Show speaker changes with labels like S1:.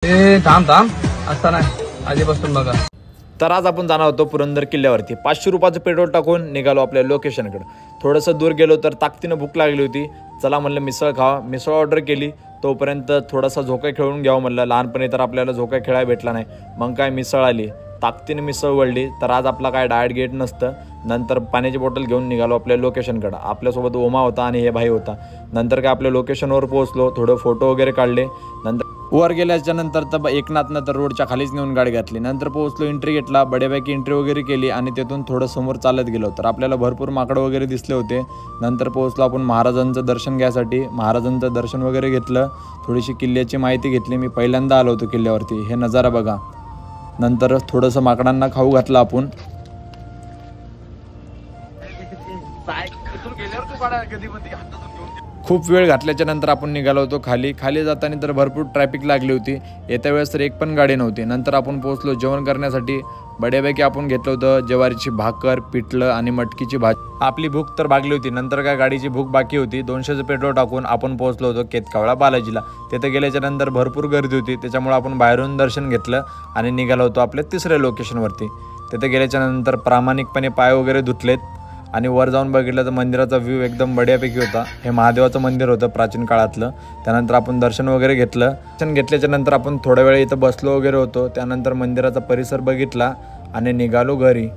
S1: थांब थांब असताना आधीपासून बघा.
S2: तर आज आपण जाणार होतो पुरंदर किल्ल्यावरती. 500 रुपयाचं पेट्रोल टाकून निघालो आपल्या लोकेशनकडे. थोडंसं दूर गेलो तर ताकदीनं भूक लागली होती. चला म्हणलं मिसळ खावा. मिसळ ऑर्डर केली. तोपर्यंत थोडासा झोका खेळून घ्यावं म्हणलं. लहानपणी तर आपल्याला झोका खेळायला भेटला नाही. मग काय मिसळ आली, ताकदीने मिसळ वळली. तर आज आपला काय डाएट गेट नसतं. नंतर पाण्याची बॉटल घेऊन निघालो आपल्या लोकेशनकडं. आपल्यासोबत ओमा होता आणि हे भाई होता. नंतर काय आपल्या लोकेशनवर पोहोचलो. थोडं फोटो वगैरे काढले. नंतर वर गेल्याच्या नंतर तर एकनाथनं तर रोडच्या खालीच नेऊन गाडी घातली. नंतर पोहोचलो एंट्री गेटला. बड्यापैकी एंट्री वगैरे केली आणि तिथून थोडं समोर चालत गेलो तर आपल्याला भरपूर माकडं वगैरे दिसले होते. नंतर पोहोचलो आपण महाराजांचं दर्शन घ्यायसाठी. महाराजांचं दर्शन वगैरे घेतलं. थोडीशी किल्ल्याची माहिती घेतली. मी पहिल्यांदा आलो होतो किल्ल्यावरती. हे नजारा बघा. नंतर थोडंसं माकडांना खाऊ घातलं आपण. खूप वेळ घातल्याच्या नंतर आपण निघालो होतो खाली जाताना तर भरपूर ट्रॅफिक लागली होती. येत्या वेळेस तर एक पण गाडी नव्हती. नंतर आपण पोहोचलो जेवण करण्यासाठी. बड्यापैकी आपण घेतलं होतं ज्वारीची भाकर, पिठलं आणि मटकीची भाजी. आपली भूक तर भागली होती. नंतर काय गाडीची भूक बाकी होती. 200चं पेट्रोल टाकून आपण पोहोचलो होतो केतकावळा बालाजीला. तिथे गेल्याच्या नंतर भरपूर गर्दी होती. त्याच्यामुळे आपण बाहेरून दर्शन घेतलं आणि निघालो होतो आपल्या तिसऱ्या लोकेशनवरती. तिथे गेल्याच्या नंतर प्रामाणिकपणे पाय वगैरे धुतलेत आणि वर जाऊन बघितलं तर मंदिराचा व्ह्यू एकदम बड्यापैकी होता. हे महादेवाचं मंदिर होतं प्राचीन काळातलं. त्यानंतर आपण दर्शन वगैरे घेतलं. दर्शन घेतल्याच्या नंतर आपण थोड्या वेळ इथं बसलो वगैरे होतो. त्यानंतर मंदिराचा परिसर बघितला आणि निघालो घरी.